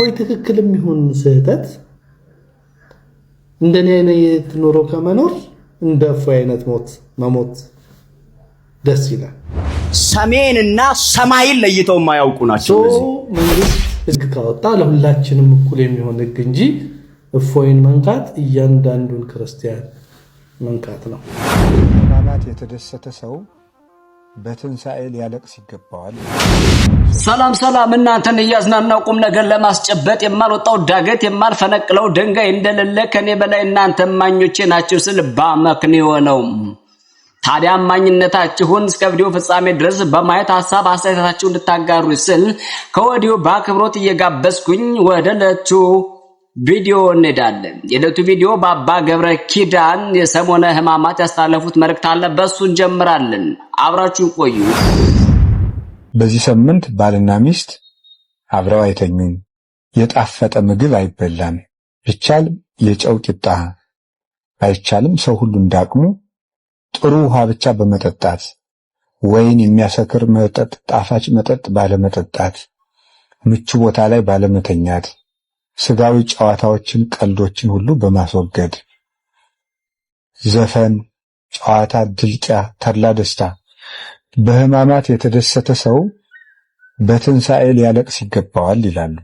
እፎይ ትክክልም ይሁን ስህተት እንደኔ አይነት ኑሮ ከመኖር እንደ እፎይ አይነት ሞት መሞት ደስ ይላል። ሰሜንና ሰማይን ለይተው የማያውቁ ናቸው። መንግስት ህግ ካወጣ ለሁላችንም እኩል የሚሆን ህግ እንጂ እፎይን መንካት እያንዳንዱን ክርስቲያን መንካት ነው። ማማት የተደሰተ ሰው በትንሳኤ ሊያለቅስ ይገባዋል። ሰላም ሰላም፣ እናንተን እያዝናናው ቁም ነገር ለማስጨበጥ የማልወጣው ዳገት የማልፈነቅለው ድንጋይ እንደሌለ ከኔ በላይ እናንተ ማኞቼ ናችሁ ስል በአመክንዮ ነው። ታዲያ ማኝነታችሁን እስከ ቪዲዮ ፍጻሜ ድረስ በማየት ሐሳብ አስተያየታችሁን እንድታጋሩ ስል ከወዲሁ በአክብሮት እየጋበዝኩኝ ወደ ዕለቱ ቪዲዮ እንሄዳለን። የዕለቱ ቪዲዮ በአባ ገብረ ኪዳን የሰሞነ ሕማማት ያስተላለፉት መልእክት አለ፣ በሱ እንጀምራለን። አብራችሁ ቆዩ። በዚህ ሳምንት ባልና ሚስት አብረው አይተኙም። የጣፈጠ ምግብ አይበላም። ቢቻል የጨው ቂጣ አይቻልም። ሰው ሁሉ እንዳቅሙ ጥሩ ውሃ ብቻ በመጠጣት ወይን የሚያሰክር መጠጥ፣ ጣፋጭ መጠጥ ባለመጠጣት፣ ምቹ ቦታ ላይ ባለመተኛት፣ ስጋዊ ጨዋታዎችን፣ ቀልዶችን ሁሉ በማስወገድ ዘፈን፣ ጨዋታ፣ ድልጫ፣ ተድላ ደስታ። በሕማማት የተደሰተ ሰው በትንሣኤ ሊያለቅስ ይገባዋል ይላሉ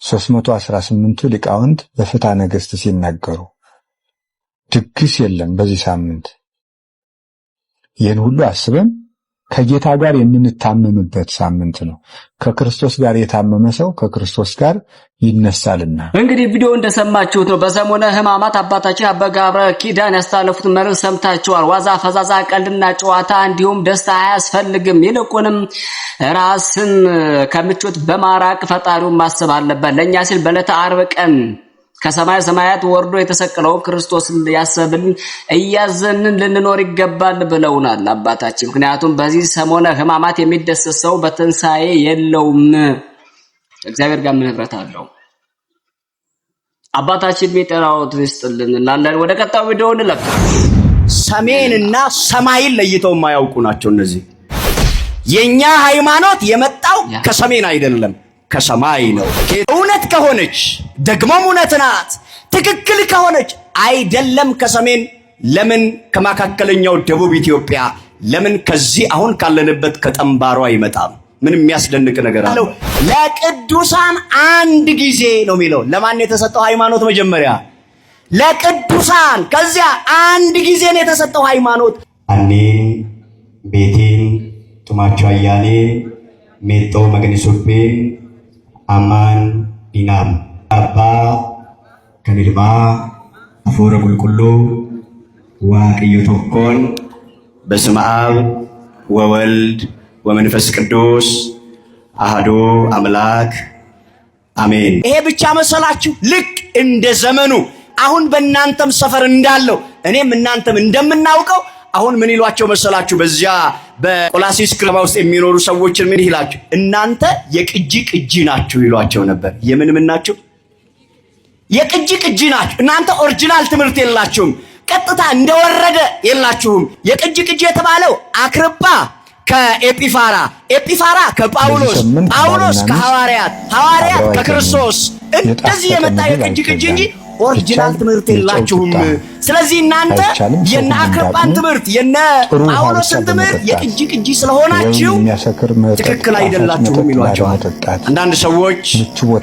318ቱ ሊቃውንት በፍትሐ ነገሥት ሲናገሩ። ድግስ የለም በዚህ ሳምንት። ይህን ሁሉ አስበን ከጌታ ጋር የምንታመምበት ሳምንት ነው። ከክርስቶስ ጋር የታመመ ሰው ከክርስቶስ ጋር ይነሳልና። እንግዲህ ቪዲዮ እንደሰማችሁት ነው። በሰሞነ ሕማማት አባታችን አባ ገብረ ኪዳን ያስተላለፉት መልእክት ሰምታችኋል። ዋዛ ፈዛዛ፣ ቀልድና ጨዋታ እንዲሁም ደስታ አያስፈልግም። ይልቁንም ራስን ከምቾት በማራቅ ፈጣሪውን ማሰብ አለበት። ለኛ ሲል በዕለተ ዓርብ ቀን ከሰማይ ሰማያት ወርዶ የተሰቀለው ክርስቶስን ያሰብን እያዘንን ልንኖር ይገባል ብለውናል አባታችን። ምክንያቱም በዚህ ሰሞነ ሕማማት የሚደሰት ሰው በትንሣኤ የለውም፣ እግዚአብሔር ጋር ምን ህብረት አለው? አባታችን ቢጠራውት ይስጥልን እንላለን። ወደ ቀጣዩ ቪዲዮ እንለፍ። ሰሜንና ሰማይን ለይተው የማያውቁ ናቸው እነዚህ። የኛ ሃይማኖት የመጣው ከሰሜን አይደለም ከሰማይ ነው። እውነት ከሆነች ደግሞም እውነት ናት፣ ትክክል ከሆነች አይደለም ከሰሜን ለምን ከመካከለኛው ደቡብ ኢትዮጵያ ለምን ከዚህ አሁን ካለንበት ከጠምባሮ አይመጣም? ምን የሚያስደንቅ ነገር አለው? ለቅዱሳን አንድ ጊዜ ነው የሚለው። ለማን የተሰጠው ሃይማኖት? መጀመሪያ ለቅዱሳን፣ ከዚያ አንድ ጊዜ ነው የተሰጠው ሃይማኖት። አኔን ቤቴን ቱማቻ ያኔ ሜጦ መገኒሱቤን አማን ዲናም አባ ከሚልማ አፎረ ቁልቁሉ ዋቅዮ ቶኮን በስመ አብ ወወልድ ወመንፈስ ቅዱስ አሐዱ አምላክ አሜን። ይሄ ብቻ መሰላችሁ? ልክ እንደ ዘመኑ አሁን በእናንተም ሰፈር እንዳለው እኔም እናንተም እንደምናውቀው አሁን ምን ይሏቸው መሰላችሁ? በዚያ በቆላሲስ ከተማ ውስጥ የሚኖሩ ሰዎችን ምን ይላችሁ? እናንተ የቅጂ ቅጂ ናችሁ ይሏቸው ነበር። የምን ናችሁ? የቅጂ ቅጂ ናችሁ። እናንተ ኦሪጂናል ትምህርት የላችሁም፣ ቀጥታ እንደወረደ የላችሁም። የቅጂ ቅጂ የተባለው አክርጳ ከኤጲፋራ፣ ኤጲፋራ ከጳውሎስ፣ ጳውሎስ ከሐዋርያት፣ ሐዋርያት ከክርስቶስ እንደዚህ የመጣ የቅጂ ቅጂ እንጂ ኦሪጂናል ትምህርት የላችሁም። ስለዚህ እናንተ የነ አክርጳን ትምህርት የነ ጳውሎስን ትምህርት የቅጂ ቅጂ ስለሆናችሁ ትክክል አይደላችሁም ይሏቸዋል። አንዳንድ ሰዎች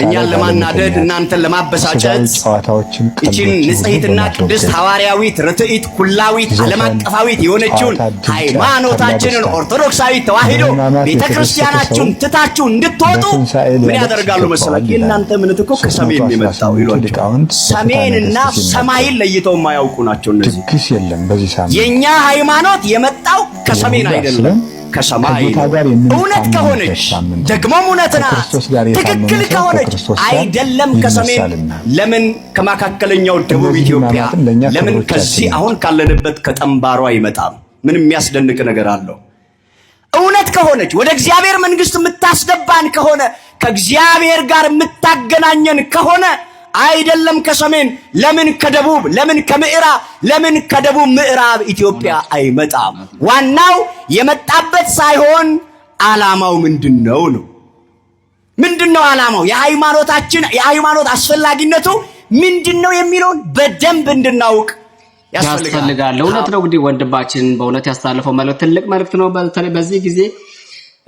እኛን ለማናደድ እናንተን ለማበሳጨት እቺን ንጽሕትና ቅድስት ሐዋርያዊት ርትዕት ኩላዊት ዓለም አቀፋዊት የሆነችውን ሃይማኖታችንን ኦርቶዶክሳዊት ተዋሕዶ ቤተክርስቲያናችሁን ትታችሁ እንድትወጡ ምን ያደርጋሉ መሰላችሁ? የእናንተ እምነት እኮ ከሰሜን የመጣው ይሏቸዋል። ሰሜንና ሰማይን ለይተው የማያውቁ ናቸው እነዚህ። ድግስ የለም በዚህ ሳምንት። የኛ ሃይማኖት የመጣው ከሰሜን አይደለም ከሰማይ ነው። እውነት ከሆነች ደግሞም እውነት ናት፣ ትክክል ከሆነች አይደለም ከሰሜን ለምን ከመካከለኛው ደቡብ ኢትዮጵያ ለምን ከዚህ አሁን ካለንበት ከጠምባሮ አይመጣም? ምን የሚያስደንቅ ነገር አለው? እውነት ከሆነች ወደ እግዚአብሔር መንግስት የምታስገባን ከሆነ ከእግዚአብሔር ጋር የምታገናኘን ከሆነ አይደለም ከሰሜን ለምን ከደቡብ ለምን ከምዕራብ ለምን ከደቡብ ምዕራብ ኢትዮጵያ አይመጣም? ዋናው የመጣበት ሳይሆን ዓላማው ምንድነው ነው። ምንድነው ዓላማው? የሃይማኖት አስፈላጊነቱ ምንድነው የሚለውን በደንብ እንድናውቅ ያስፈልጋል። እውነት ነው። እንግዲህ ወንድማችን በእውነት ያስተላለፈው መልእክት ትልቅ መልእክት ነው። በተለይ በዚህ ጊዜ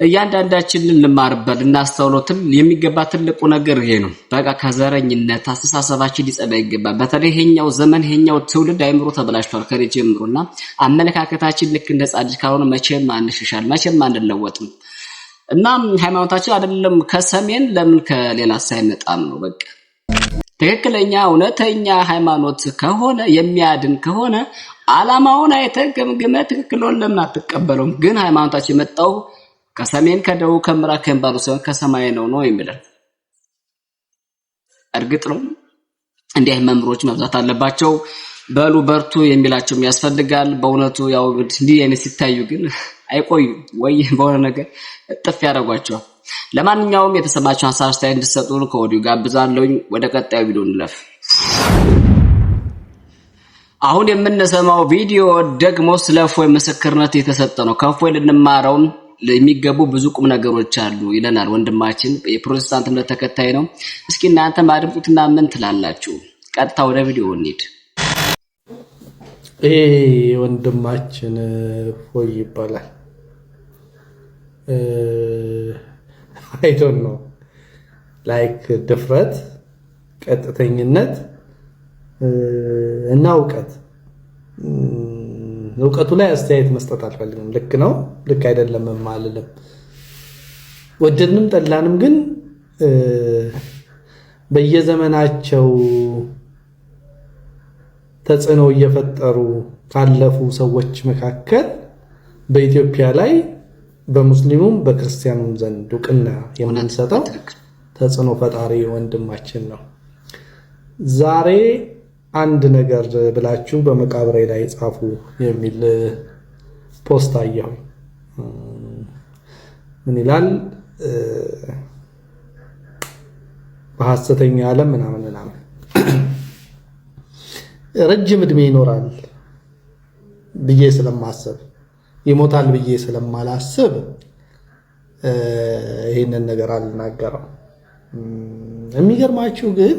እያንዳንዳችን ልንማርበት ልናስተውለው የሚገባ ትልቁ ነገር ይሄ ነው። በቃ ከዘረኝነት አስተሳሰባችን ሊጸዳ ይገባል። በተለይ ይሄኛው ዘመን ይሄኛው ትውልድ አይምሮ ተበላሽቷል ከኔ ጀምሮና አመለካከታችን ልክ እንደ ጻድቅ ካልሆነ መቼም አንሽሻል፣ መቼም አንለወጥም። እና ሃይማኖታችን አይደለም ከሰሜን ለምን ከሌላ ሳይመጣም ነው። በቃ ትክክለኛ እውነተኛ ሃይማኖት ከሆነ የሚያድን ከሆነ ዓላማውን አይተህ ገምግመህ ትክክል ነው ለምን አትቀበለውም? ግን ሃይማኖታችን የመጣው ከሰሜን ከደቡብ ከምዕራብ ከሚባሉ ሳይሆን ከሰማይ ነው የሚለው እርግጥ ነው። እንዲህ መምህሮች መብዛት አለባቸው። በሉ በርቱ የሚላቸውም ያስፈልጋል። በእውነቱ ያው እንዲህ አይነት ሲታዩ ግን አይቆዩም ወይ በሆነ ነገር ጥፍ ያደርጓቸዋል። ለማንኛውም የተሰማችሁ ሐሳብ አስተያየት እንድትሰጡ ከወዲሁ ጋብዛለሁኝ። ወደ ቀጣዩ ቪዲዮ እንለፍ። አሁን የምንሰማው ቪዲዮ ደግሞ ስለ እፎይ ምስክርነት የተሰጠ ነው። ከእፎይ ልንማረው የሚገቡ ብዙ ቁም ነገሮች አሉ ይለናል ወንድማችን። የፕሮቴስታንት እምነት ተከታይ ነው። እስኪ እናንተ ማድምጡትና ምን ትላላችሁ? ቀጥታ ወደ ቪዲዮ እንሂድ። ይሄ ወንድማችን እፎይ ይባላል። I don't know like ድፍረት፣ ቀጥተኝነት እና እውቀቱ ላይ አስተያየት መስጠት አልፈልግም። ልክ ነው ልክ አይደለም ማለለም ወደድንም ጠላንም ግን በየዘመናቸው ተጽዕኖ እየፈጠሩ ካለፉ ሰዎች መካከል በኢትዮጵያ ላይ በሙስሊሙም በክርስቲያኑም ዘንድ እውቅና የምንሰጠው ተጽዕኖ ፈጣሪ ወንድማችን ነው። ዛሬ አንድ ነገር ብላችሁ በመቃብሬ ላይ ጻፉ የሚል ፖስት አየሁ። ምን ይላል? በሐሰተኛ ዓለም ምናምን ረጅም እድሜ ይኖራል ብዬ ስለማስብ ይሞታል ብዬ ስለማላስብ ይሄንን ነገር አልናገረው። የሚገርማችሁ ግን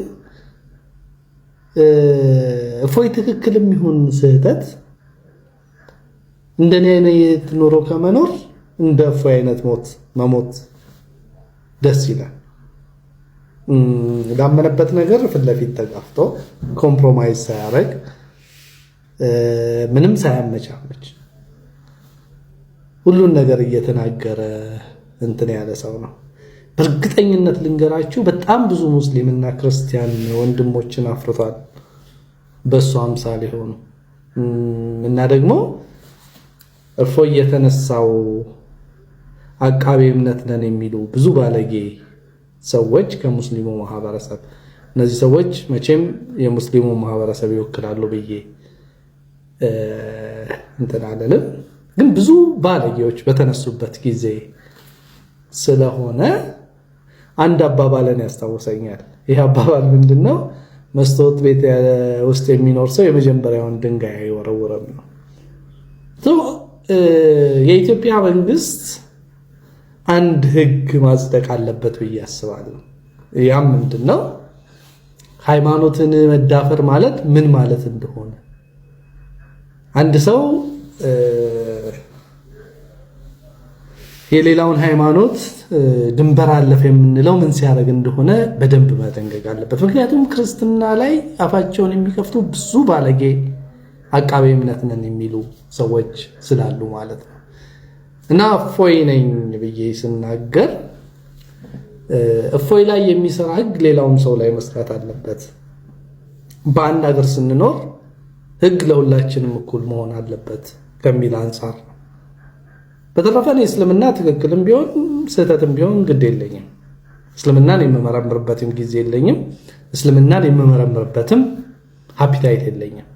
እፎይ ትክክልም ይሁን ስህተት እንደኔ አይነት ኑሮ ከመኖር እንደ እፎይ አይነት ሞት መሞት ደስ ይላል። ላመነበት ነገር ፊት ለፊት ተጋፍቶ ኮምፕሮማይዝ ሳያደርግ ምንም ሳያመቻመች ሁሉን ነገር እየተናገረ እንትን ያለ ሰው ነው። በእርግጠኝነት ልንገራችሁ በጣም ብዙ ሙስሊምና ክርስቲያን ወንድሞችን አፍርቷል በሱ አምሳል ሆኖ እና ደግሞ እፎይ የተነሳው አቃቤ እምነት ነን የሚሉ ብዙ ባለጌ ሰዎች ከሙስሊሙ ማህበረሰብ እነዚህ ሰዎች መቼም የሙስሊሙ ማህበረሰብ ይወክላሉ ብዬ እንትን አለለም፣ ግን ብዙ ባለጌዎች በተነሱበት ጊዜ ስለሆነ አንድ አባባልን ያስታውሰኛል። ይህ አባባል ምንድነው? መስታወት ቤት ውስጥ የሚኖር ሰው የመጀመሪያውን ድንጋይ አይወረውርም ነው። የኢትዮጵያ መንግስት አንድ ህግ ማጽደቅ አለበት ብዬ አስባለሁ። ያም ምንድነው? ሃይማኖትን መዳፈር ማለት ምን ማለት እንደሆነ አንድ ሰው የሌላውን ሃይማኖት ድንበር አለፈ የምንለው ምን ሲያደርግ እንደሆነ በደንብ መጠንቀቅ አለበት። ምክንያቱም ክርስትና ላይ አፋቸውን የሚከፍቱ ብዙ ባለጌ አቃቤ እምነት ነን የሚሉ ሰዎች ስላሉ ማለት ነው። እና እፎይ ነኝ ብዬ ስናገር እፎይ ላይ የሚሰራ ህግ ሌላውም ሰው ላይ መስራት አለበት። በአንድ ሀገር ስንኖር ህግ ለሁላችንም እኩል መሆን አለበት ከሚል አንፃር ነው። በተረፈ እስልምና ትክክልም ቢሆን ስህተትም ቢሆን ግድ የለኝም። እስልምናን የምመረምርበትም ጊዜ የለኝም። እስልምናን የምመረምርበትም ሃፒታይት የለኝም።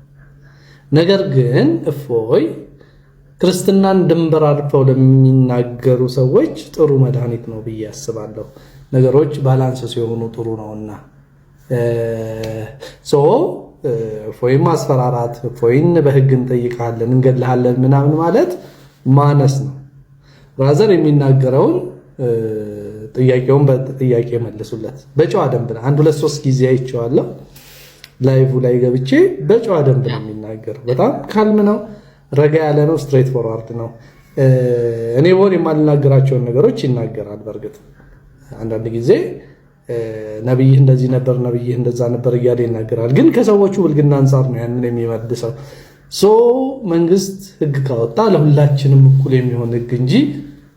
ነገር ግን እፎይ ክርስትናን ድንበር አልፈው ለሚናገሩ ሰዎች ጥሩ መድኃኒት ነው ብዬ አስባለሁ። ነገሮች ባላንስ ሲሆኑ ጥሩ ነውና እፎይን ማስፈራራት፣ እፎይን በህግ እንጠይቃለን እንገድልሃለን ምናምን ማለት ማነስ ነው። ራዘር የሚናገረውን ጥያቄውን በጥያቄ መልሱለት። በጨዋ ደንብ ነው። 1 2 3 ጊዜ አይቼዋለሁ። ላይቭ ላይ ገብቼ በጨዋ ደንብ ነው የሚናገረው። በጣም ካልም ነው፣ ረጋ ያለ ነው፣ ስትሬት ፎርዋርድ ነው። እኔ ቦን የማልናገራቸውን ነገሮች ይናገራል። በእርግጥ አንዳንድ ጊዜ ነብይህ እንደዚህ ነበር፣ ነብይህ እንደዛ ነበር እያለ ይናገራል። ግን ከሰዎቹ ብልግና አንጻር ነው ያንን የሚመልሰው። መንግስት ህግ ካወጣ ለሁላችንም እኩል የሚሆን ህግ እንጂ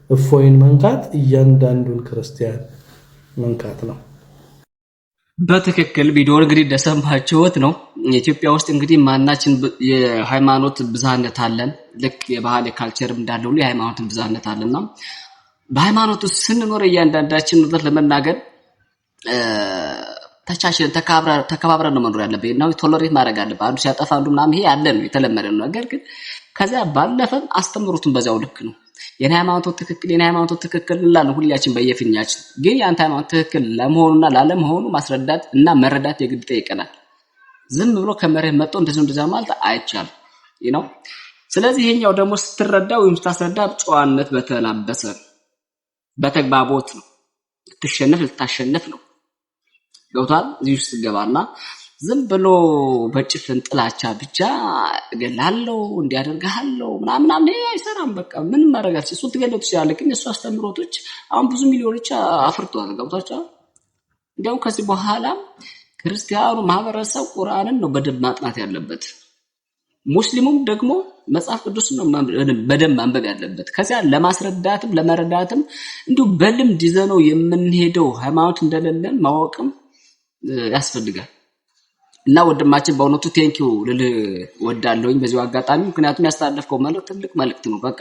እፎይን መንካት እያንዳንዱን ክርስቲያን መንካት ነው። በትክክል ቪዲዮ እንግዲህ እንደሰማችሁት ነው። ኢትዮጵያ ውስጥ እንግዲህ ማናችን የሃይማኖት ብዝሃነት አለን። ልክ የባህል የካልቸርም እንዳለው ሁሉ የሃይማኖት ብዝሃነት አለና በሃይማኖት ውስጥ ስንኖር እያንዳንዳችን እውነት ለመናገር ተቻችለን ተከባብረን ነው መኖር ያለብን። ነው ቶለሬት ማድረግ አለብን። አንዱ ሲያጠፋ አንዱ ምናምን ይሄ ያለ ነው የተለመደ ነው። ነገር ግን ከዛ ባለፈም አስተምሩትን በዛው ልክ ነው። የኔ ሃይማኖት ትክክል እንላለን ሁላችን በየፊኛችን። ግን የአንተ ሃይማኖት ትክክል ለመሆኑና ላለመሆኑ ማስረዳት እና መረዳት የግድ ይጠይቀናል። ዝም ብሎ ከመሬት መጥቶ እንደዛ ማለት አይቻልም ነው። ስለዚህ ይሄኛው ደግሞ ስትረዳው ወይም ስታስረዳ ጨዋነት በተላበሰ በተግባቦት ነው። ልታሸንፍ ነው። ገብቷል። እዚህ ውስጥ ገባና ዝም ብሎ በጭፍን ጥላቻ ብቻ እገላለሁ እንዲያደርጋለሁ ምናምን አይሰራም። በቃ ምንም ማረጋች እሱ ትገለው ትችላለህ። ግን እሱ አስተምሮቶች አሁን ብዙ ሚሊዮኖች አፍርቷል። ገብቷቸዋል። እንዲያውም ከዚህ በኋላ ክርስቲያኑ ማህበረሰብ ቁርአንን ነው በደንብ ማጥናት ያለበት። ሙስሊሙም ደግሞ መጽሐፍ ቅዱስ ነው በደንብ ማንበብ ያለበት። ከዚያ ለማስረዳትም ለመረዳትም እንዲሁ በልምድ ይዘነው የምንሄደው ሃይማኖት እንደሌለን ማወቅም ያስፈልጋል። እና ወንድማችን በእውነቱ ቴንኪው ልልህ ወዳለሁኝ በዚሁ አጋጣሚ። ምክንያቱም ያስተላለፍከው መልእክት ትልቅ መልእክት ነው። በቃ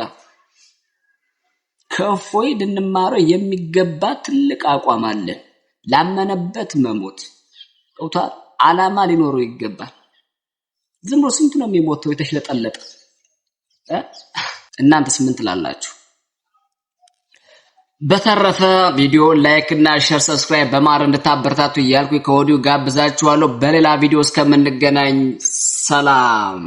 ከእፎይ ልንማረው የሚገባ ትልቅ አቋም አለ። ላመነበት መሞት ገብቷል። ዓላማ ሊኖረው ይገባል። ዝም ብሎ ስንቱ ነው የሚሞተው የተሽለጠለጠ። እናንተስ ምን ትላላችሁ? በተረፈ ቪዲዮ ላይክ እና ሼር ሰብስክራይብ በማድረግ እንድታበረታቱ እያልኩ ከወዲሁ ጋብዛችኋለሁ። በሌላ ቪዲዮ እስከምንገናኝ ሰላም።